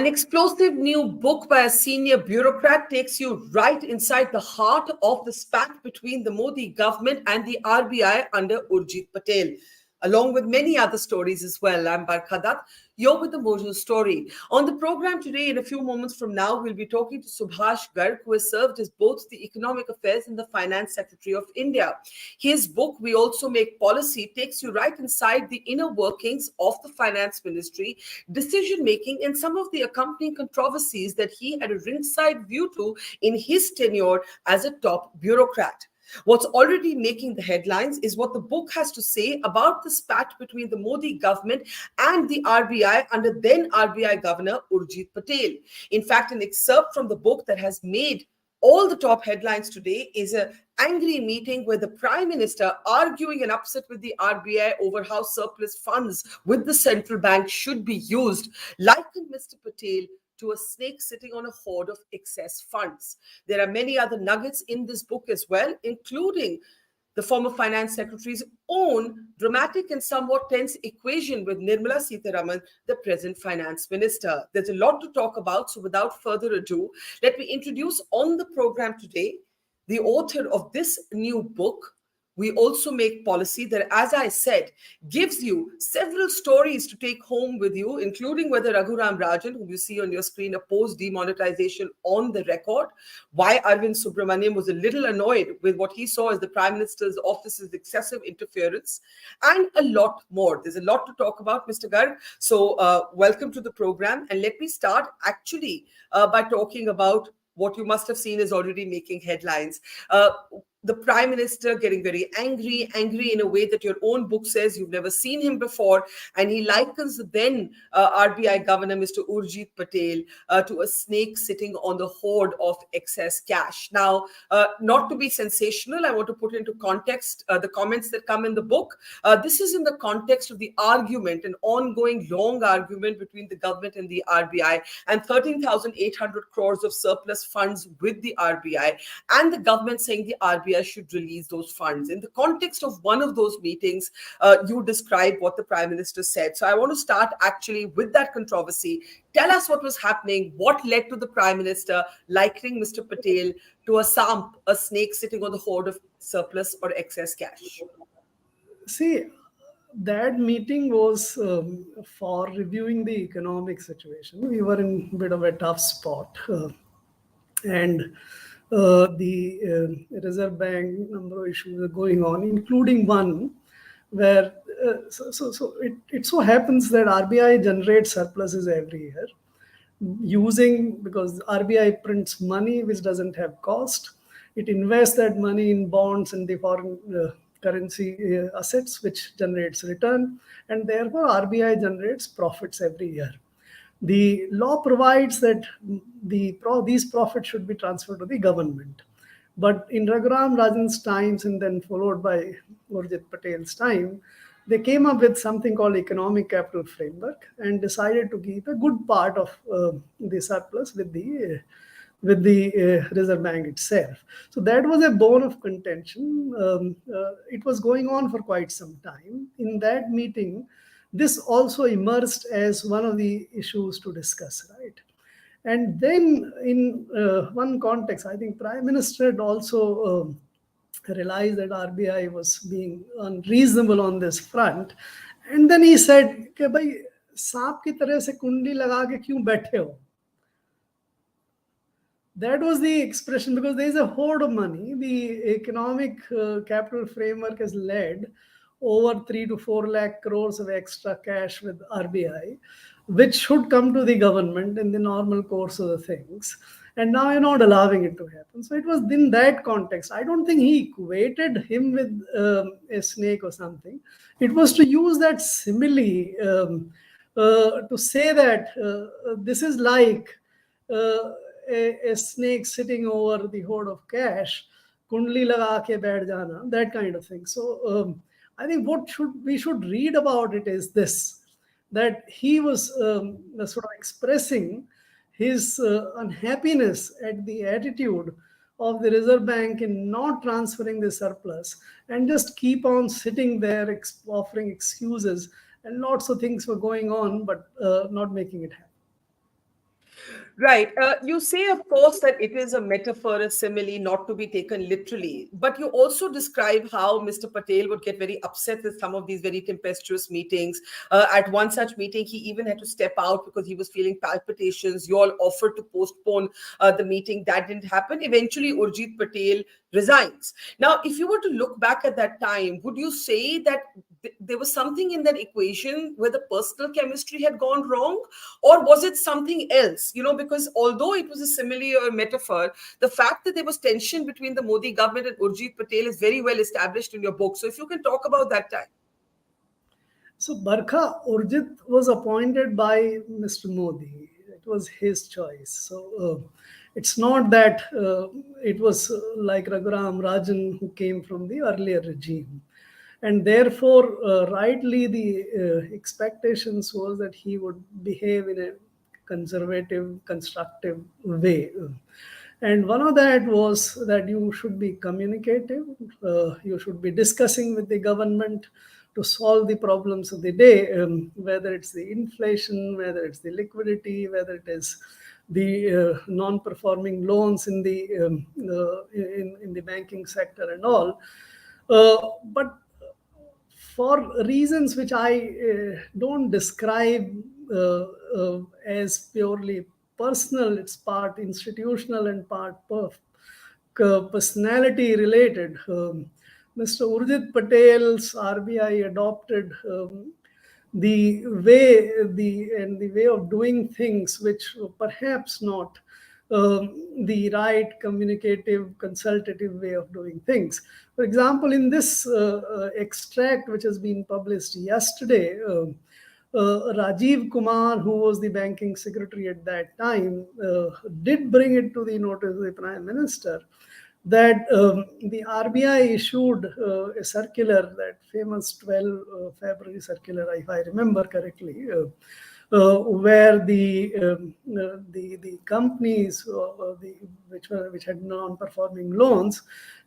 An explosive new book by a senior bureaucrat takes you right inside the heart of the spat between the Modi government and the RBI under Urjit Patel, along with many other stories as well. I'm Barkha Dutt. You're with the Mojo story. On the program today, in a few moments from now, we'll be talking to Subhash Garg, who has served as both the Economic Affairs and the Finance Secretary of India. His book, We Also Make Policy, takes you right inside the inner workings of the Finance Ministry, decision-making, and some of the accompanying controversies that he had a ringside view to in his tenure as a top bureaucrat. What's already making the headlines is what the book has to say about the spat between the Modi government and the RBI under then RBI Governor Urjit Patel. In fact, an excerpt from the book that has made all the top headlines today is an angry meeting where the Prime Minister, arguing and upset with the RBI over how surplus funds with the central bank should be used, likened Mr. Patel to a snake sitting on a hoard of excess funds. There are many other nuggets in this book as well, including the former finance secretary's own dramatic and somewhat tense equation with Nirmala Sitharaman, the present finance minister. There's a lot to talk about, so without further ado, let me introduce on the program today the author of this new book, We Also Make Policy, that, as I said, gives you several stories to take home with you, including whether Raghuram Rajan, who you see on your screen, opposed demonetization on the record, why Arvind Subramaniam was a little annoyed with what he saw as the Prime Minister's office's excessive interference, and a lot more. There's a lot to talk about, Mr. Garg. So welcome to the program. And let me start actually by talking about what you must have seen is already making headlines. The Prime Minister getting very angry in a way that your own book says you've never seen him before. And he likens the then RBI Governor, Mr. Urjit Patel, to a snake sitting on the hoard of excess cash. Now, not to be sensational, I want to put into context the comments that come in the book. This is in the context of the argument, an ongoing long argument between the government and the RBI, and 13,800 crores of surplus funds with the RBI, and the government saying the RBI should release those funds. In the context of one of those meetings, you describe what the Prime Minister said. So I want to start actually with that controversy. Tell us what was happening, what led to the Prime Minister likening Mr. Patel to a snake sitting on the hoard of surplus or excess cash. See, that meeting was for reviewing the economic situation. We were in a bit of a tough spot. And the Reserve Bank number of issues are going on, including one where it so happens that RBI generates surpluses every year because RBI prints money which doesn't have cost. It invests that money in bonds and the foreign currency assets, which generates return, and therefore RBI generates profits every year. The law provides that these profits should be transferred to the government. But in Raghuram Rajan's times, and then followed by Urjit Patel's time, they came up with something called Economic Capital Framework and decided to keep a good part of the surplus with the Reserve Bank itself. So that was a bone of contention. It was going on for quite some time. In that meeting, this also emerged as one of the issues to discuss, right? And then in one context, I think Prime Minister had also realized that RBI was being unreasonable on this front. And then he said, "Ke bhai, saap ki tarah se kundi laga ke kyun baithe ho?" That was the expression, because there is a hoard of money. The economic capital framework has led over 3 to 4 lakh crores of extra cash with RBI, which should come to the government in the normal course of the things. And now you're not allowing it to happen. So it was in that context. I don't think he equated him with a snake or something. It was to use that simile to say that this is like a snake sitting over the hoard of cash, kundli laga ke baith jana, that kind of thing. So I think what we should read about it is this, that he was sort of expressing his unhappiness at the attitude of the Reserve Bank in not transferring the surplus and just keep on sitting there offering excuses, and lots of things were going on, but not making it happen. Right. You say, of course, that it is a metaphor, a simile, not to be taken literally. But you also describe how Mr. Patel would get very upset with some of these very tempestuous meetings. At one such meeting, he even had to step out because he was feeling palpitations. You all offered to postpone the meeting. That didn't happen. Eventually, Urjit Patel resigns. Now, if you were to look back at that time, would you say that there was something in that equation where the personal chemistry had gone wrong? Or was it something else? Because although it was a simile or a metaphor, the fact that there was tension between the Modi government and Urjit Patel is very well established in your book. So if you can talk about that time. So Barkha Urjit was appointed by Mr. Modi. It was his choice. So it's not that it was like Raghuram Rajan who came from the earlier regime. And therefore, rightly, the expectations was that he would behave in a conservative, constructive way. And one of that was that you should be communicative, you should be discussing with the government to solve the problems of the day, whether it's the inflation, whether it's the liquidity, whether it is the non-performing loans in the banking sector and all. But for reasons which I don't describe as purely personal, it's part institutional and part personality related. Mr. Urjit Patel's RBI adopted the way of doing things, which were perhaps not the right communicative, consultative way of doing things. For example, in this extract which has been published yesterday, Rajiv Kumar, who was the banking secretary at that time, did bring it to the notice of the Prime Minister that the RBI issued a circular, that famous 12 February circular, if I remember correctly, where the companies which had non-performing loans,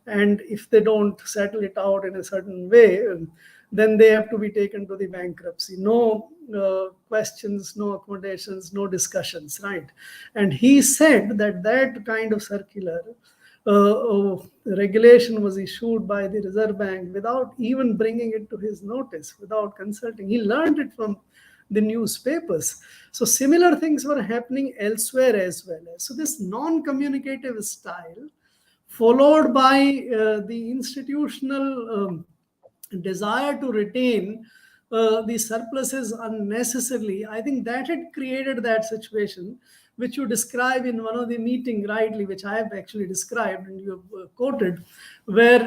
and if they don't settle it out in a certain way, then they have to be taken to the bankruptcy. No questions, no accommodations, no discussions, right? And he said that that kind of circular regulation was issued by the Reserve Bank without even bringing it to his notice, without consulting. He learned it from the newspapers. So similar things were happening elsewhere as well. So this non-communicative style, followed by the institutional desire to retain the surpluses unnecessarily, I think that had created that situation which you describe in one of the meeting rightly, which I have actually described and you have quoted, where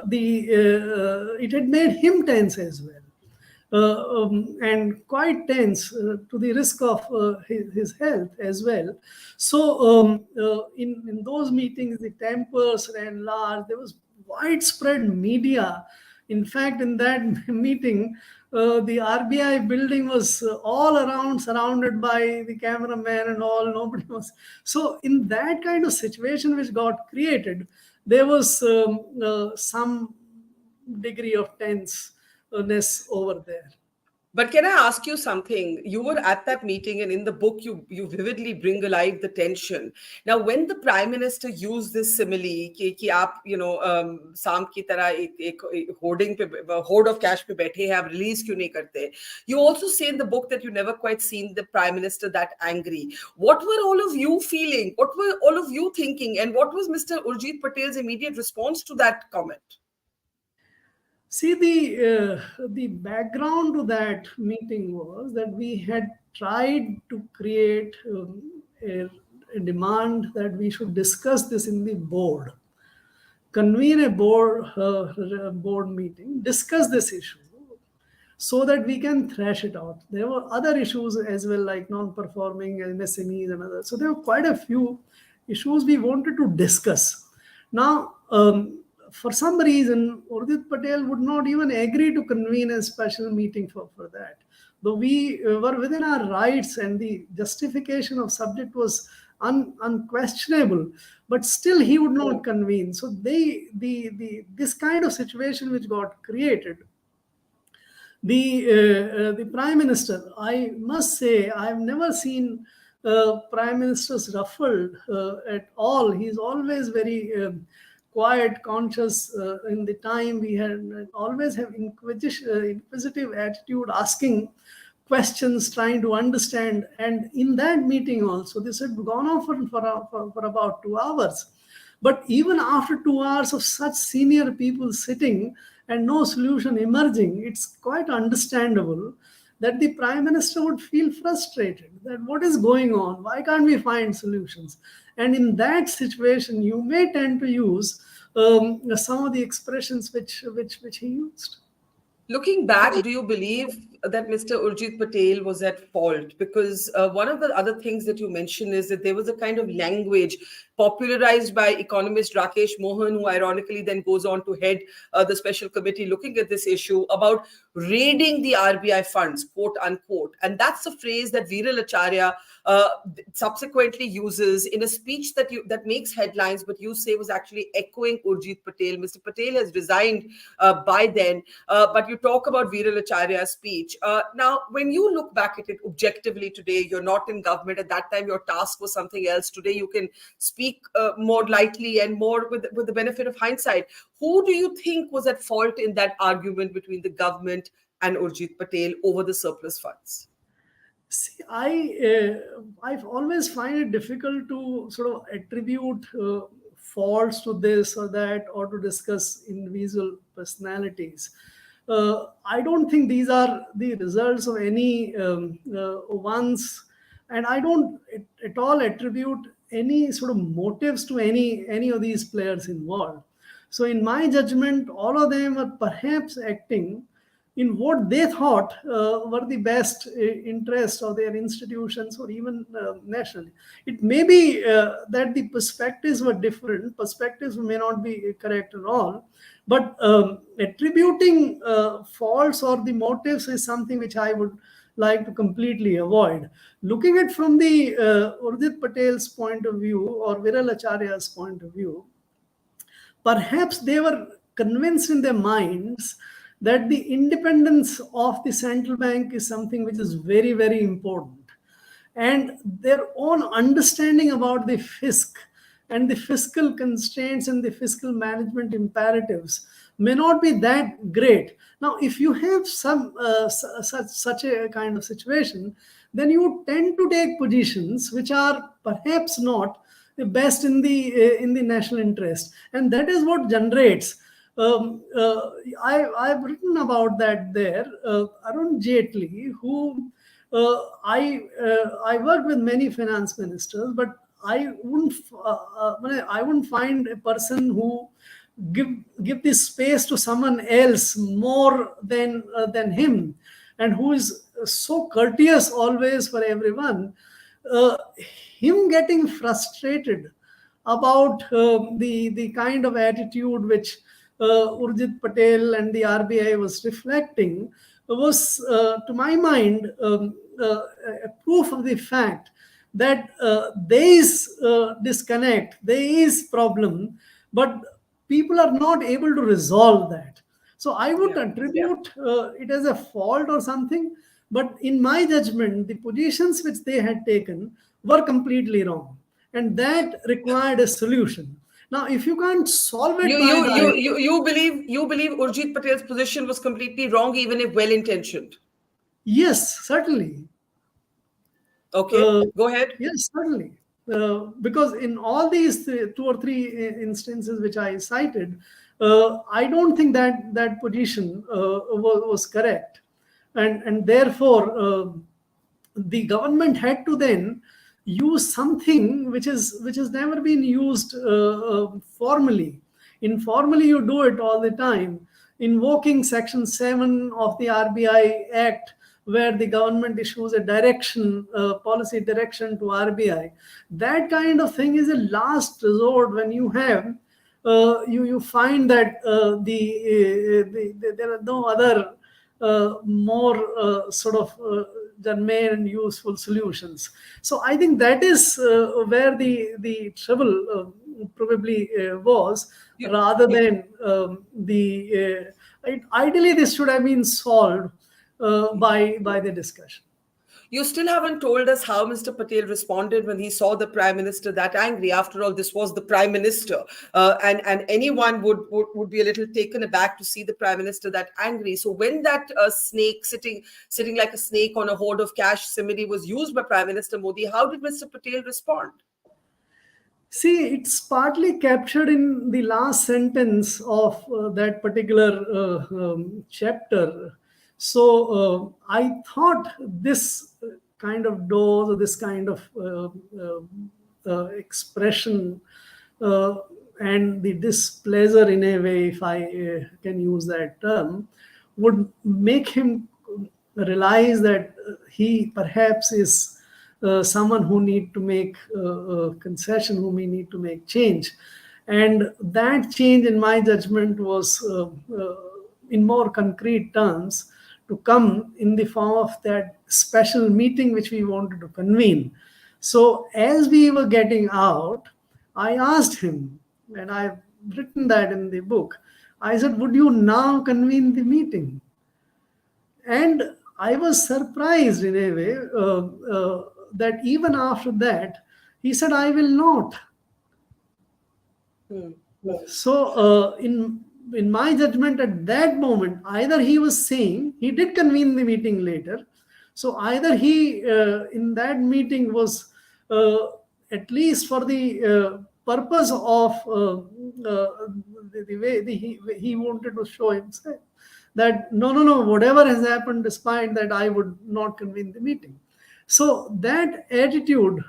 it had made him tense as well. And quite tense to the risk of his health as well. So in those meetings, the tempers ran large. There was widespread media. In fact, in that meeting, the RBI building was all around surrounded by the cameraman and all. Nobody was. So in that kind of situation which got created, there was some degree of tenseness over there. But can I ask you something? You were at that meeting, and in the book, you vividly bring alive the tension. Now, when the Prime Minister used this simile, कि आप सांप की तरह एक hoarding पे hoard of cash पे बैठे हैं, आप release क्यों नहीं करते? You also say in the book that you never quite seen the Prime Minister that angry. What were all of you feeling? What were all of you thinking? And what was Mr. Urjit Patel's immediate response to that comment? See, the background to that meeting was that we had tried to create a demand that we should discuss this in the board, convene a board meeting, discuss this issue, so that we can thrash it out. There were other issues as well, like non-performing MSMEs and others. So there were quite a few issues we wanted to discuss. Now, for some reason, Urjit Patel would not even agree to convene a special meeting for that. Though we were within our rights and the justification of subject was unquestionable, but still he would not convene. So this kind of situation which got created, the Prime Minister, I must say, I have never seen Prime Minister's ruffled at all. He's always very quiet, conscious. In the time we had always have inquisitive attitude, asking questions, trying to understand. And in that meeting also, this had gone on for about 2 hours. But even after 2 hours of such senior people sitting and no solution emerging, it's quite understandable that the Prime Minister would feel frustrated that what is going on? Why can't we find solutions? And in that situation, you may tend to use some of the expressions which he used. Looking back, do you believe that Mr. Urjit Patel was at fault? Because one of the other things that you mentioned is that there was a kind of language popularized by economist Rakesh Mohan, who ironically then goes on to head the special committee looking at this issue, about raiding the RBI funds, quote unquote. And that's a phrase that Viral Acharya subsequently uses in a speech that makes headlines, but you say was actually echoing Urjit Patel. Mr. Patel has resigned by then, but you talk about Viral Acharya's speech. Now, when you look back at it objectively today, you're not in government. At that time, your task was something else. Today, you can speak more lightly and more with the benefit of hindsight. Who do you think was at fault in that argument between the government and Urjit Patel over the surplus funds? See, I've always find it difficult to sort of attribute faults to this or that, or to discuss individual personalities. I don't think these are the results of any ones, and I don't at all attribute any sort of motives to any of these players involved. So, in my judgment, all of them are perhaps acting in what they thought were the best interests of their institutions, or even nationally. It may be that the perspectives were different, perspectives may not be correct at all, but attributing faults or the motives is something which I would like to completely avoid. Looking at from the Urjit Patel's point of view or Viral Acharya's point of view, perhaps they were convinced in their minds that the independence of the central bank is something which is very, very important. And their own understanding about the fisc and the fiscal constraints and the fiscal management imperatives may not be that great. Now, if you have some such a kind of situation, then you tend to take positions which are perhaps not the best in the national interest, and that is what generates. I've written about that there. Arun Jaitley, who I worked with many finance ministers, but I wouldn't find a person who give this space to someone else more than him, and who is so courteous always for everyone. Him getting frustrated about the kind of attitude which Urjit Patel and the RBI was reflecting was, to my mind, a proof of the fact that there is disconnect, there is problem, but people are not able to resolve that. So I would attribute it as a fault or something, but in my judgment, the positions which they had taken were completely wrong, and that required a solution. Now, if you can't solve it, you believe Urjit Patel's position was completely wrong, even if well intentioned? Yes, certainly. Okay, go ahead. Yes, certainly. Because in all these two or three instances which I cited, I don't think that position was correct, and therefore the government had to then use something which has never been used formally. Informally, you do it all the time, invoking Section 7 of the RBI Act, where the government issues a direction, policy direction to RBI. That kind of thing is a last resort when you have you find that there are no other more sort of germane and useful solutions. So I think that is where the trouble probably was, rather than ideally this should have been solved by the discussion. You still haven't told us how Mr. Patel responded when he saw the Prime Minister that angry. After all, this was the Prime Minister. And anyone would be a little taken aback to see the Prime Minister that angry. So when that snake sitting like a snake on a hoard of cash simile was used by Prime Minister Modi, how did Mr. Patel respond? See, it's partly captured in the last sentence of that particular chapter. So I thought this kind of dose, or this kind of expression and the displeasure, in a way, if I can use that term, would make him realize that he perhaps is someone who need to make concession, who may need to make change. And that change, in my judgment, was in more concrete terms to come in the form of that special meeting which we wanted to convene. So as we were getting out, I asked him, and I've written that in the book, I said, would you now convene the meeting? And I was surprised in a way that even after that, he said, I will not. So in my judgment at that moment, either he was saying, he did convene the meeting later, so either he in that meeting was at least for the purpose of the way he wanted to show himself that no, whatever has happened, despite that, I would not convene the meeting. So that attitude,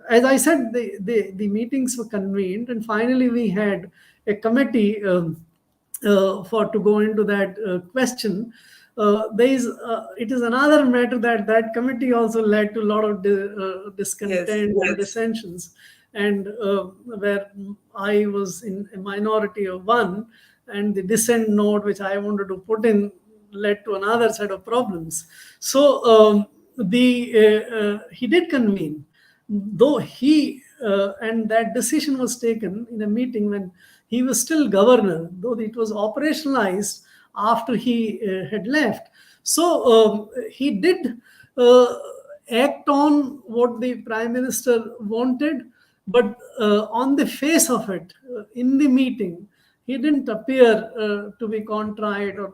as I said, the meetings were convened, and finally we had a committee for to go into that question. It is another matter that committee also led to a lot of discontent and dissensions, and where I was in a minority of one, and the dissent note which I wanted to put in led to another set of problems. So he did convene, though and that decision was taken in a meeting when he was still governor, though it was operationalized after he had left. So he did act on what the Prime Minister wanted, but on the face of it, in the meeting, he didn't appear to be contrite or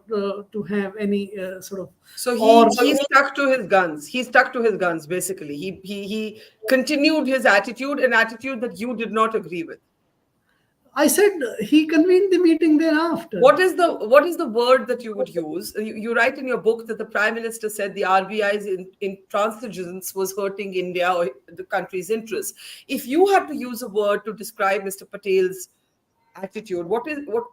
to have any sort of. So he stuck to his guns. He stuck to his guns, basically. He continued his attitude, an attitude that you did not agree with. I said he convened the meeting thereafter. What is the word that you would use? You write in your book that the Prime Minister said the RBI's intransigence was hurting India or the country's interests. If you had to use a word to describe Mr. Patel's attitude, what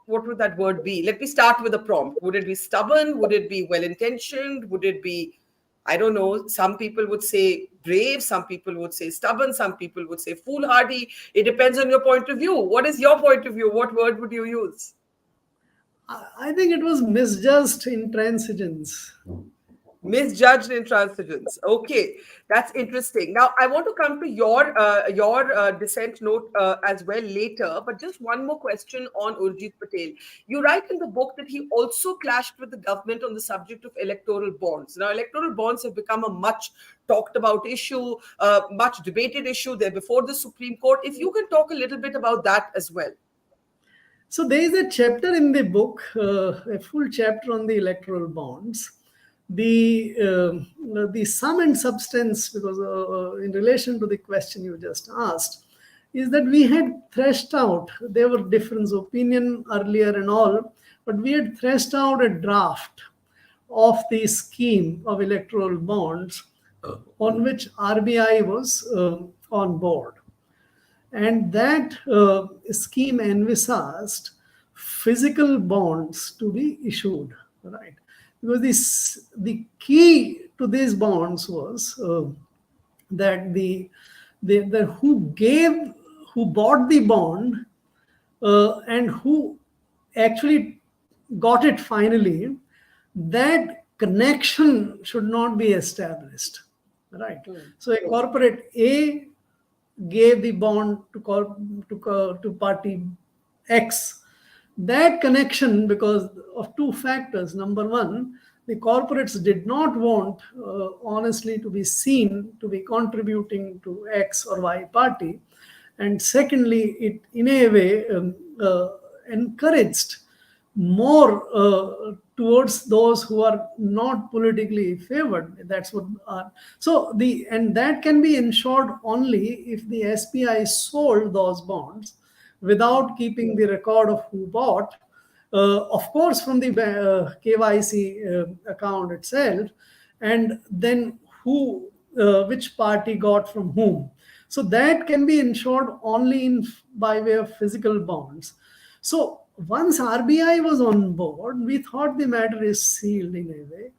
would that word be? Let me start with a prompt. Would it be stubborn? Would it be well-intentioned? Would it be, I don't know, some people would say brave, some people would say stubborn, some people would say foolhardy. It depends on your point of view. What is your point of view? What word would you use? I think it was misjudged intransigence. Misjudged intransigence. Okay, that's interesting. Now, I want to come to your dissent note as well later, but just one more question on Urjit Patel. You write in the book that he also clashed with the government on the subject of electoral bonds. Now, electoral bonds have become a much talked about issue, much debated issue. They're before the Supreme Court. If you can talk a little bit about that as well. So there is a chapter in the book, a full chapter on the electoral bonds. The sum and substance, because in relation to the question you just asked, is that we had threshed out, there were different opinion earlier and all, but we had threshed out a draft of the scheme of electoral bonds on which RBI was on board. And that scheme envisaged physical bonds to be issued, right? Because the key to these bonds was that who bought the bond and who actually got it finally, that connection should not be established, right? So a corporate A gave the bond to party X. That connection, because of two factors. Number one, the corporates did not want honestly to be seen to be contributing to X or Y party. And secondly, it in a way encouraged more towards those who are not politically favored. That's what and that can be ensured only if the SBI sold those bonds without keeping the record of who bought, of course from the KYC account itself, and then who which party got from whom. So that can be ensured only by way of physical bonds. So once RBI was on board, we thought the matter is sealed in a way.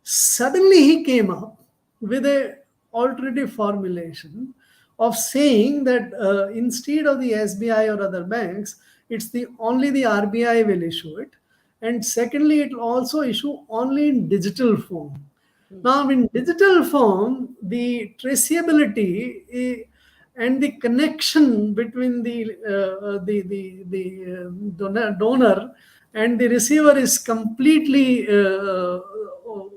Suddenly he came up with a alternative formulation of saying that instead of the SBI or other banks, it's only the RBI will issue it. And secondly, it will also issue only in digital form. Now, in digital form, the traceability and the connection between the donor and the receiver is completely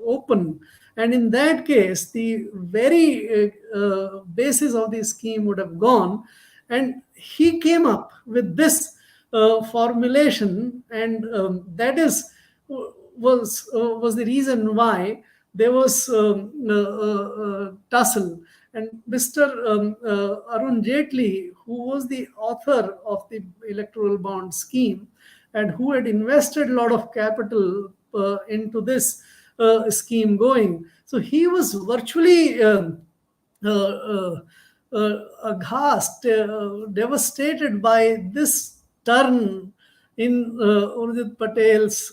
open. And in that case, the very basis of the scheme would have gone. And he came up with this formulation, and that was the reason why there was tussle. And Mr. Arun Jaitley, who was the author of the electoral bond scheme and who had invested a lot of capital into this scheme going, so he was virtually aghast, devastated by this turn in Urjit Patel's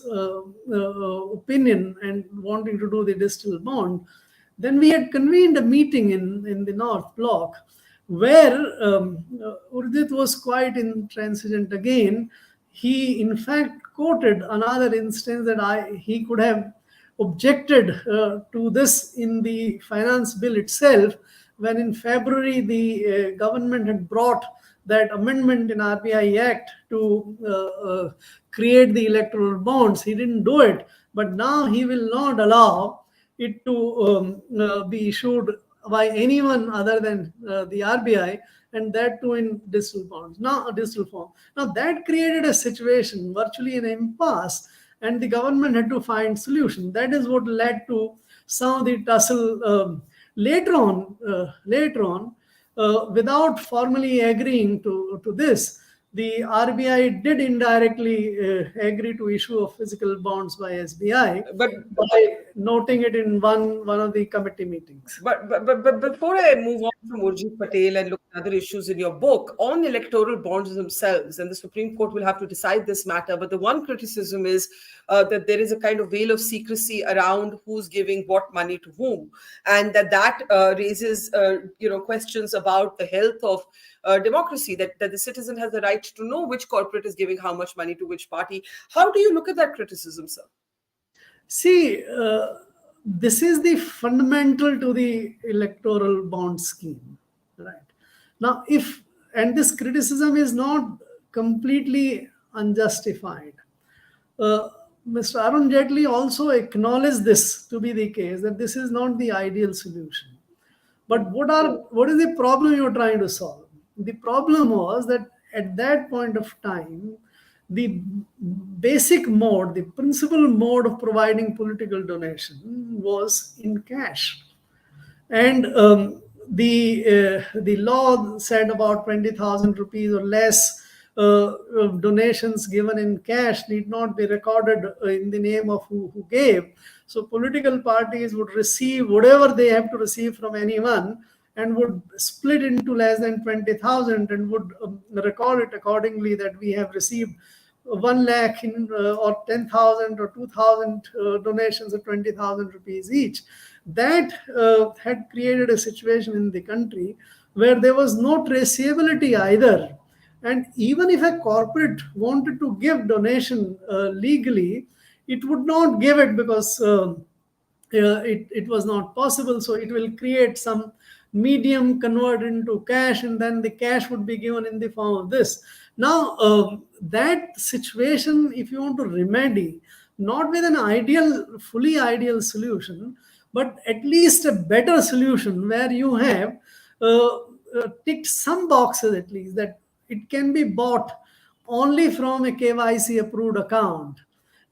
opinion and wanting to do the digital bond. Then we had convened a meeting in the North Block where Urjit was quite intransigent again. He, in fact, quoted another instance that he could have objected to this in the finance bill itself, when in February the government had brought that amendment in RBI Act to create the electoral bonds. He didn't do it, but now he will not allow it to be issued by anyone other than the RBI, and that too in digital bonds, now a digital form. Now that created a situation, virtually an impasse, and the government had to find solution. That is what led to some of the tussle later on. Without formally agreeing to this, the RBI did indirectly agree to issue of physical bonds by SBI, but by noting it in one of the committee meetings. But before I move on from Urjit Patel and look at other issues in your book on electoral bonds themselves, and the Supreme Court will have to decide this matter, but the one criticism is that there is a kind of veil of secrecy around who's giving what money to whom, and that raises questions about the health of democracy, that the citizen has the right to know which corporate is giving how much money to which party. How do you look at that criticism, sir? See, this is the fundamental to the electoral bond scheme, right? Now, and this criticism is not completely unjustified. Mr. Arun Jaitley also acknowledged this to be the case, that this is not the ideal solution. But what is the problem you're trying to solve? The problem was that at that point of time, the basic mode, the principal mode of providing political donation was in cash. And the law said about 20,000 rupees or less donations given in cash need not be recorded in the name of who gave. So political parties would receive whatever they have to receive from anyone and would split into less than 20,000 and would record it accordingly, that we have received 1 lakh or 10,000 or 2,000 donations of 20,000 rupees each. That had created a situation in the country where there was no traceability either. And even if a corporate wanted to give donation legally, it would not give it because it was not possible. So it will create some medium, convert into cash, and then the cash would be given in the form of this. Now, that situation, if you want to remedy, not with an fully ideal solution, but at least a better solution where you have ticked some boxes at least, that it can be bought only from a KYC approved account,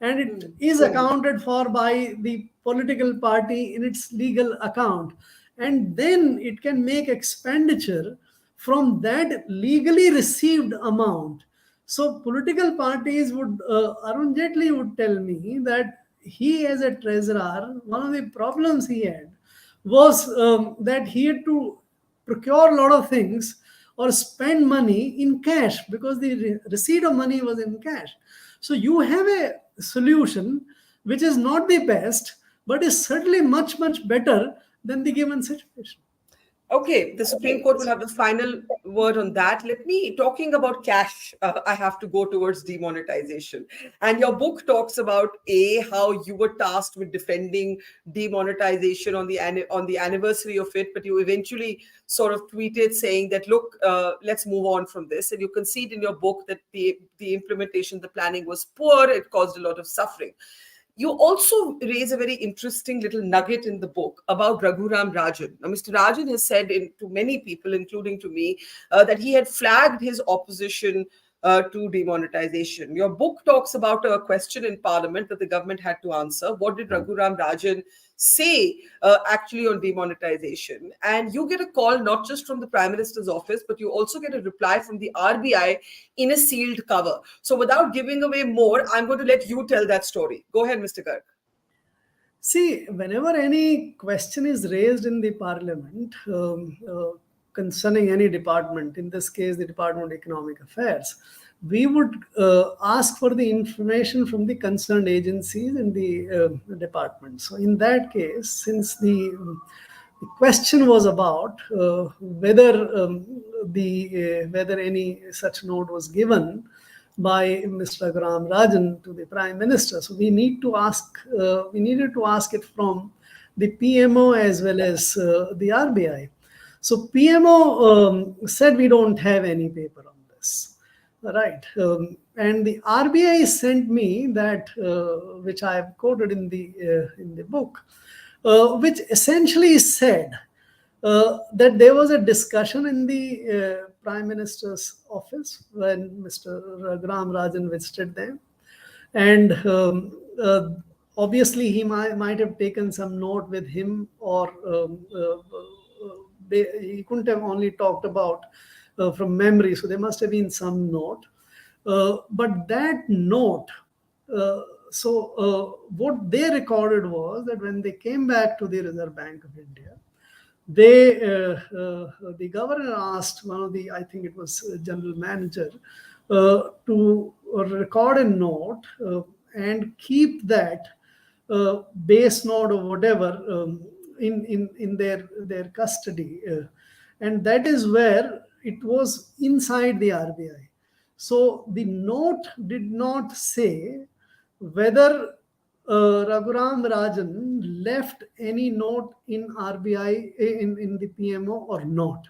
and it is accounted for by the political party in its legal account, and then it can make expenditure from that legally received amount. So political parties would, Arun Jaitley would tell me that he, as a treasurer, one of the problems he had was that he had to procure a lot of things or spend money in cash, because the receipt of money was in cash. So you have a solution which is not the best, but is certainly much, much better than the given situation. Okay, the Supreme Court will have the final word on that. Let me, talking about cash, I have to go towards demonetization. And your book talks about how you were tasked with defending demonetization on the anniversary of it, but you eventually sort of tweeted saying that, look, let's move on from this. And you concede in your book that the implementation, the planning was poor. It caused a lot of suffering. You also raise a very interesting little nugget in the book about Raghuram Rajan. Now, Mr. Rajan has said to many people, including to me, that he had flagged his opposition to demonetization. Your book talks about a question in Parliament that the government had to answer. What did Raghuram Rajan say actually on demonetization? And you get a call not just from the Prime Minister's office, but you also get a reply from the RBI in a sealed cover. So without giving away more, I'm going to let you tell that story. Go ahead, Mr. Garg. See, whenever any question is raised in the Parliament concerning any department, in this case, the Department of Economic Affairs, we would ask for the information from the concerned agencies in the department. So in that case, since the question was about whether whether any such note was given by Mr. Raghuram Rajan to the Prime Minister, so we needed to ask it from the PMO as well as the RBI. So PMO said we don't have any paper on this, right? And the RBI sent me that, which I have quoted in the book, which essentially said that there was a discussion in the Prime Minister's office when Mr. Raghuram Rajan visited them, and obviously he might have taken some note with him, or he couldn't have only talked about from memory, so there must have been some note. But that note, what they recorded was that when they came back to the Reserve Bank of India, the governor asked one of the, I think it was general manager, to record a note and keep that base note or whatever in their custody, and that is where it was inside the RBI. So the note did not say whether Raghuram Rajan left any note in RBI in the PMO or not.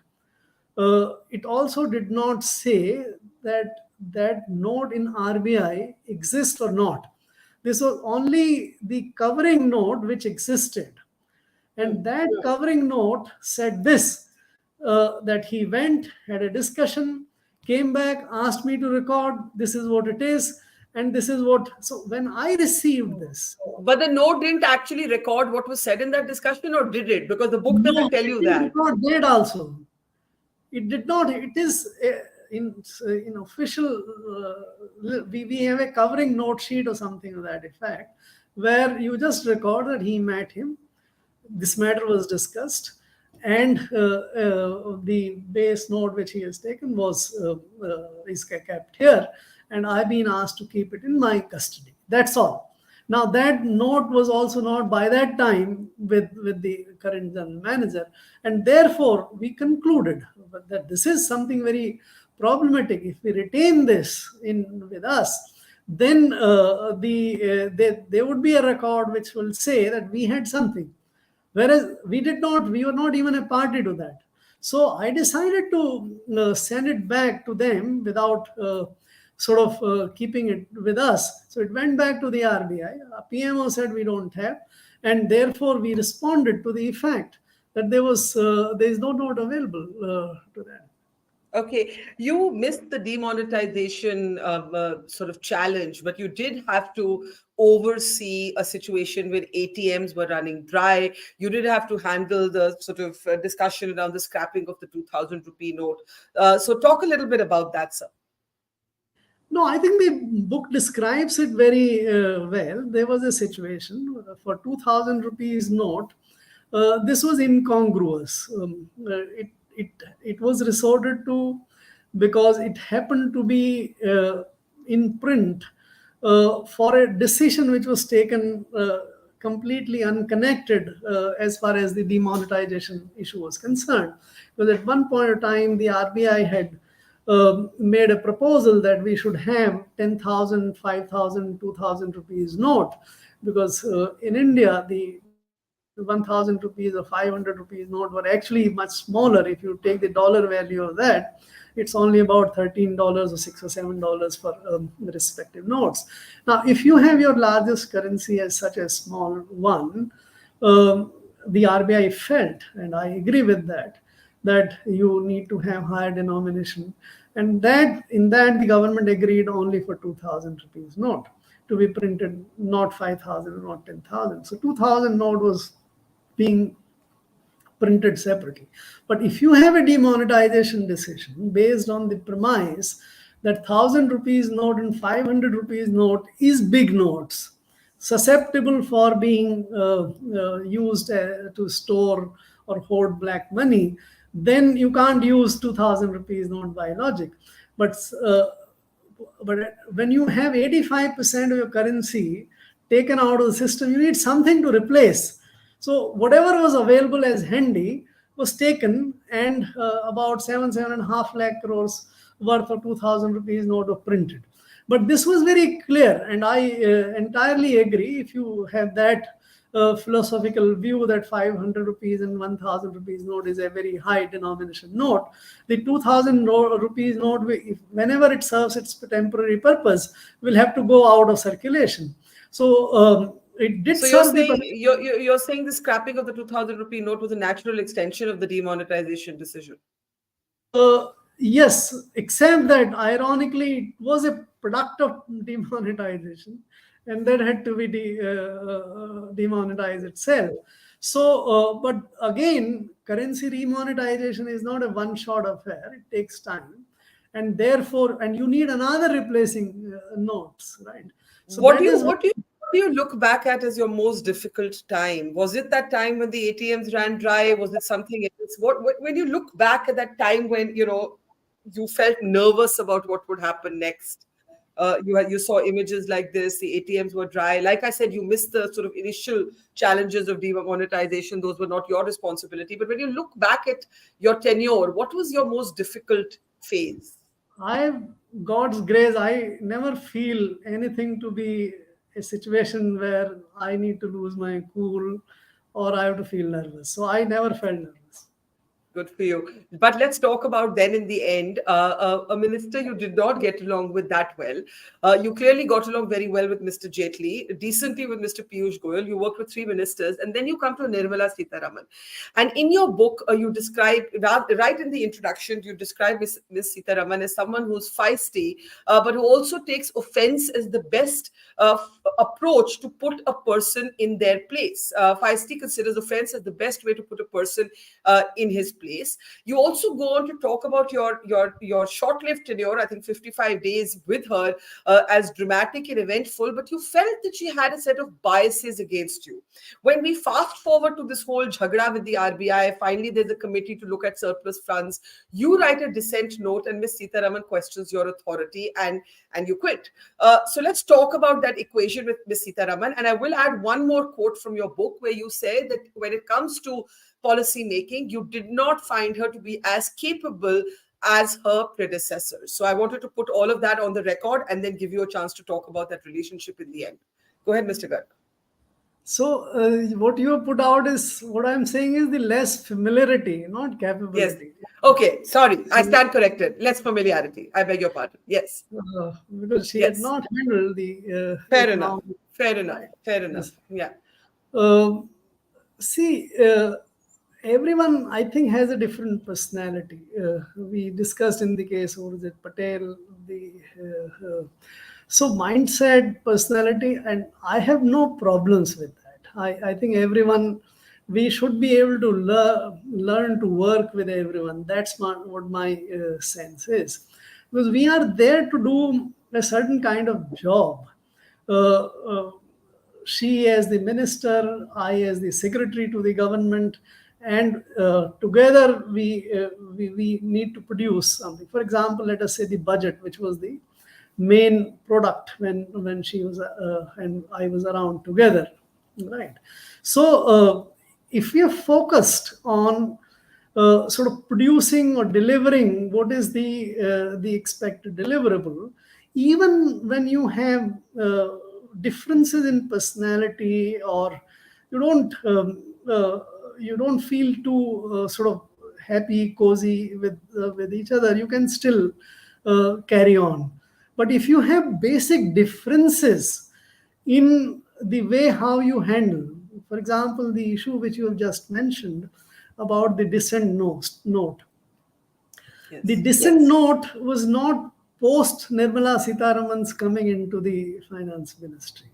It also did not say that note in RBI exists or not. This was only the covering note which existed. And that covering note said this, that he went, had a discussion, came back, asked me to record, this is what it is, and this is what. So when I received this. But the note didn't actually record what was said in that discussion, or did it? Because the book doesn't tell you that. It did also. It did not. It is in official, we have a covering note sheet or something of that effect, where you just record that he met him, this matter was discussed, and the base note which he has taken is kept here, and I've been asked to keep it in my custody. That's all. Now that note was also not by that time with the current general manager, and therefore we concluded that this is something very problematic. If we retain this with us, then there would be a record which will say that we had something, whereas we did not. We were not even a party to that. So I decided to send it back to them without sort of keeping it with us. So it went back to the RBI. PMO said we don't have, and therefore we responded to the effect that there is no note available to that. Okay, you missed the demonetization sort of challenge, but you did have to oversee a situation where ATMs were running dry. You did have to handle the sort of discussion around the scrapping of the 2000 rupee note. So, talk a little bit about that, sir. No, I think the book describes it very well. There was a situation for 2000 rupees note. This was incongruous. It was resorted to because it happened to be in print for a decision which was taken completely unconnected as far as the demonetization issue was concerned. Because at one point of time, the RBI had made a proposal that we should have 10,000, 5,000, 2,000 rupees note, because in India, the 1,000 rupees or 500 rupees note were actually much smaller. If you take the dollar value of that, it's only about $13 or $6 or $7 for the respective notes. Now, if you have your largest currency as such a small one, the RBI felt, and I agree with that you need to have higher denomination, and that in that the government agreed only for 2,000 rupees note to be printed, not 5,000, not 10,000. So 2,000 note was being printed separately. But if you have a demonetization decision based on the premise that 1,000 rupees note and 500 rupees note is big notes, susceptible for being used to store or hoard black money, then you can't use 2,000 rupees note by logic. But when you have 85% of your currency taken out of the system, you need something to replace. So whatever was available as handy was taken, and about 7.5 lakh crores worth of 2,000 rupees note of printed. But this was very clear, and I entirely agree. If you have that philosophical view that 500 rupees and 1,000 rupees note is a very high denomination note, the 2,000 rupees note, whenever it serves its temporary purpose, will have to go out of circulation. So it did. So you're saying the scrapping of the 2,000 rupee note was a natural extension of the demonetization decision? Yes, except that ironically it was a product of demonetization, and that had to be demonetized itself. So, but again, currency remonetization is not a one-shot affair. It takes time, and therefore, and you need another replacing notes, right? So what do you look back at as your most difficult time? Was it that time when the ATMs ran dry? Was it something else? When you look back at that time when you felt nervous about what would happen next? You saw images like this, the ATMs were dry. Like I said, you missed the sort of initial challenges of demonetization. Those were not your responsibility. But when you look back at your tenure, what was your most difficult phase? God's grace, I never feel anything to be a situation where I need to lose my cool or I have to feel nervous. So I never felt nervous. Good for you. But let's talk about then in the end, a minister you did not get along with that well. You clearly got along very well with Mr. Jaitley, decently with Mr. Piyush Goyal. You worked with 3 ministers, and then you come to Nirmala Sitharaman. And in your book, you describe, right in the introduction, you describe Ms. Sitharaman as someone who's feisty, but who also takes offense as the best approach to put a person in their place. Feisty considers offense as the best way to put a person in his place. You also go on to talk about your short-lived tenure, I think 55 days with her, as dramatic and eventful, but you felt that she had a set of biases against you. When we fast forward to this whole jhagda with the RBI, finally there's a committee to look at surplus funds. You write a dissent note, and Ms. Sitharaman questions your authority, and you quit. So let's talk about that equation with Ms. Sitharaman. And I will add one more quote from your book where you say that when it comes to policy making, you did not find her to be as capable as her predecessors. So I wanted to put all of that on the record and then give you a chance to talk about that relationship in the end. Go ahead, Mr. Garg. So what you have put out is, what I'm saying is the less familiarity, not capability. Yes. Okay, sorry, I stand corrected. Less familiarity. I beg your pardon. Yes, because she had yes. not handled the Fair enough. economic. Fair enough. Right. Fair enough. Yes. Yeah. Um, See, everyone I think has a different personality. We discussed in the case of Urjit Patel, the so mindset, personality, and I have no problems with that. I think everyone, we should be able to learn to work with everyone. That's what my sense is, because we are there to do a certain kind of job. Uh, uh, she as the minister, I as the secretary to the government, and together we need to produce something. For example, let us say the budget, which was the main product when she was and I was around together, right? So if we are focused on sort of producing or delivering what is the expected deliverable, even when you have differences in personality, or you don't you don't feel too sort of happy, cozy with each other, you can still carry on. But if you have basic differences in the way how you handle, for example, the issue which you have just mentioned about the note. The Yes. dissent note was not post Nirmala Sitharaman's coming into the finance ministry.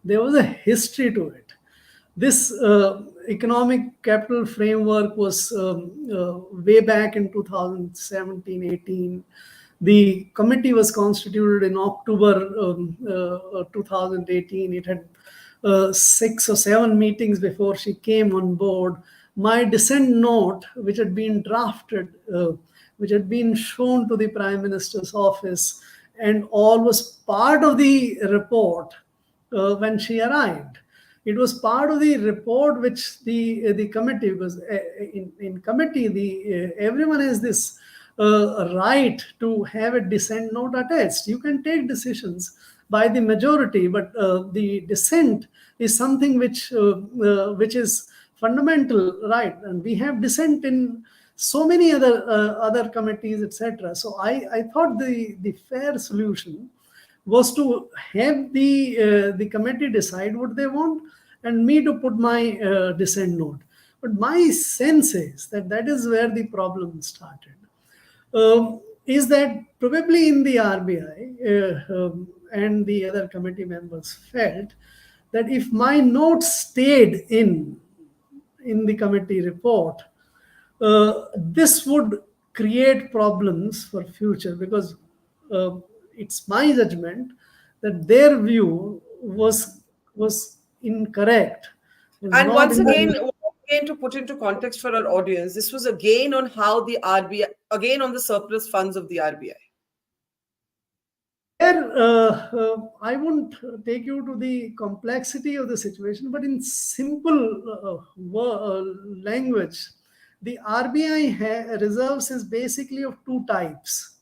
There was a history to it. This economic capital framework was way back in 2017-18. The committee was constituted in October 2018. It had 6 or 7 meetings before she came on board. My dissent note, which had been drafted, which had been shown to the Prime Minister's office, and all was part of the report when she arrived. It was part of the report which the committee, because in committee everyone has this right to have a dissent note attached. You can take decisions by the majority, but the dissent is something which is fundamental, right? And we have dissent in so many other committees, etc. So I thought the fair solution was to have the committee decide what they want, and me to put my dissent note. But my sense is that that is where the problem started. Is that probably in the RBI and the other committee members felt that if my note stayed in the committee report, this would create problems for future, because uh, it's my judgment that their view was incorrect, was And not in the. once again, to put into context for our audience, this was again on how the RBI, again on the surplus funds of the RBI. There, I won't take you to the complexity of the situation, but in simple language, the RBI reserves is basically of two types,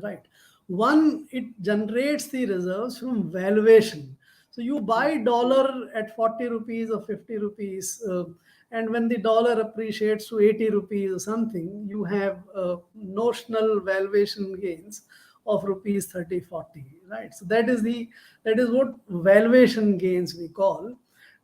right? One, it generates the reserves from valuation. So you buy dollar at 40 rupees or 50 rupees, and when the dollar appreciates to 80 rupees or something, you have notional valuation gains of rupees 30, 40, right? So that is what valuation gains we call.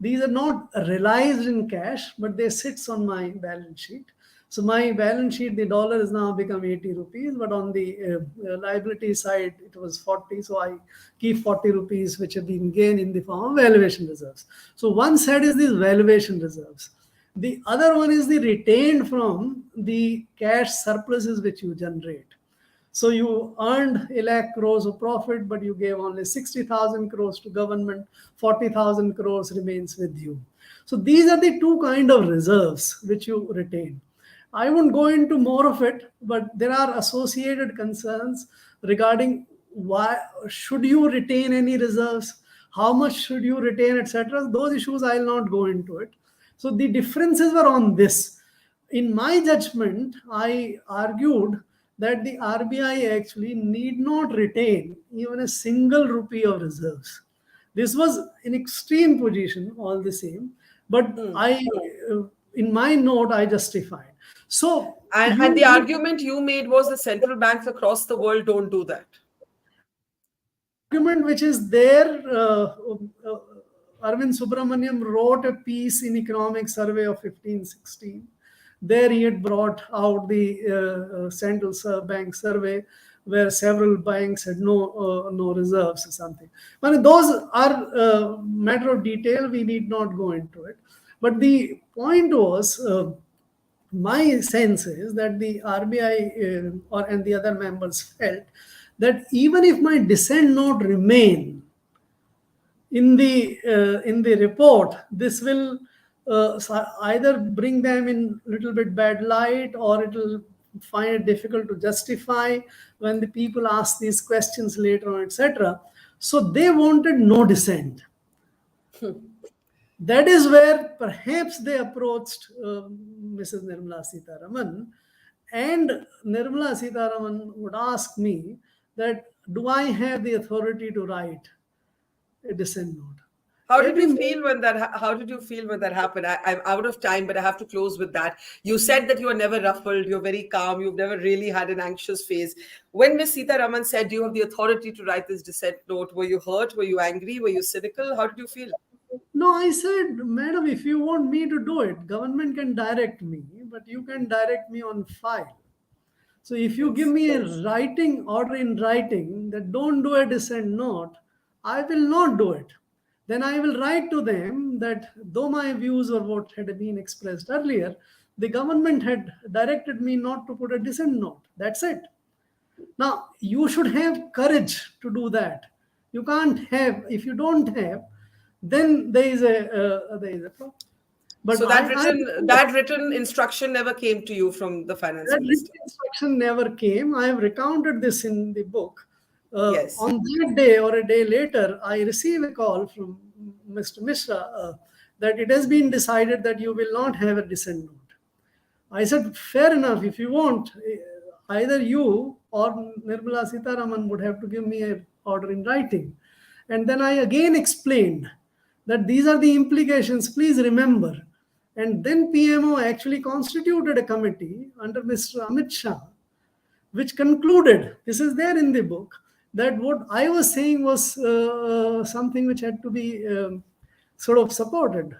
These are not realized in cash, but they sits on my balance sheet. So my balance sheet, the dollar has now become 80 rupees, but on the liability side, it was 40. So I keep 40 rupees, which have been gained in the form of valuation reserves. So one side is these valuation reserves. The other one is the retained from the cash surpluses which you generate. So you earned 1 lakh crores of profit, but you gave only 60,000 crores to government, 40,000 crores remains with you. So these are the two kind of reserves which you retain. I won't go into more of it, but there are associated concerns regarding why should you retain any reserves, how much should you retain, etc. Those issues I'll not go into it. So the differences were on this. In my judgment, I argued that the RBI actually need not retain even a single rupee of reserves. This was an extreme position, all the same, but in my note, I justified. So And the argument you made was the central banks across the world don't do that. Argument which is there, Arvind Subramaniam wrote a piece in Economic Survey of 1516. There he had brought out the central bank survey where several banks had no reserves or something. But those are matter of detail. We need not go into it. But the point was, my sense is that the RBI and the other members felt that even if my dissent note remain in the report, this will either bring them in little bit bad light, or it will find it difficult to justify when the people ask these questions later on, etc. So they wanted no dissent. That is where perhaps they approached Mrs. Nirmala Sitharaman, and Nirmala Sitharaman would ask me that, do I have the authority to write a dissent note? How did you feel when that happened? I'm out of time, but I have to close with that. You said that you are never ruffled, you're very calm, you've never really had an anxious phase. When Ms. Sitharaman said you have the authority to write this dissent note, were you hurt? Were you angry? Were you cynical? How did you feel? No, I said, madam, if you want me to do it, government can direct me, but you can direct me on file. So if you give me a order in writing that don't do a dissent note, I will not do it. Then I will write to them that though my views or what had been expressed earlier, the government had directed me not to put a dissent note. That's it. Now, you should have courage to do that. You can't have, if you don't have, then there is a problem. But so that written instruction never came to you from the finance minister? That written instruction never came. I have recounted this in the book. Yes. On that day or a day later, I received a call from Mr. Mishra that it has been decided that you will not have a dissent note. I said, fair enough. If you want, either you or Nirmala Sitharaman would have to give me an order in writing. And then I again explained that these are the implications. Please remember. And then PMO actually constituted a committee under Mr. Amit Shah, which concluded, this is there in the book, that what I was saying was something which had to be sort of supported.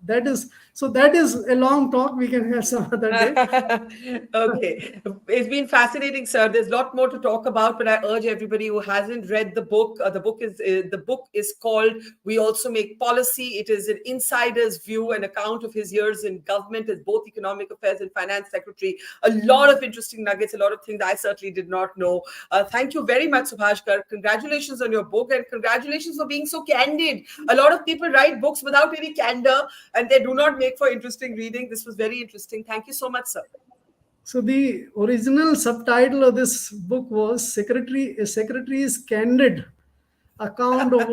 That is a long talk. We can have some other day. Okay. It's been fascinating, sir. There's a lot more to talk about, but I urge everybody who hasn't read the book. The book is called "We Also Make Policy." It is an insider's view, an account of his years in government as both economic affairs and finance secretary. A lot of interesting nuggets, a lot of things I certainly did not know. Thank you very much, Subhash Garg. Congratulations on your book, and congratulations for being so candid. A lot of people write books without any candor, and they do not make for interesting reading. This was very interesting. Thank you so much, sir. So the original subtitle of this book was Secretary's Candid Account of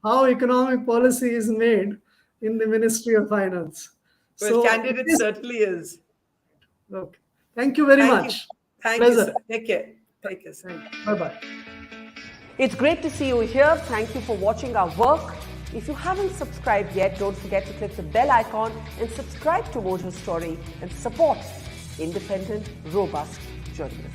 how Economic Policy is Made in the Ministry of Finance. Well, so, candid it certainly is. Okay. Thank you very much. Thank you, sir. Take care. Take care, sir. Bye-bye. It's great to see you here. Thank you for watching our work. If you haven't subscribed yet, don't forget to click the bell icon and subscribe to Mojo Story and support independent, robust journalism.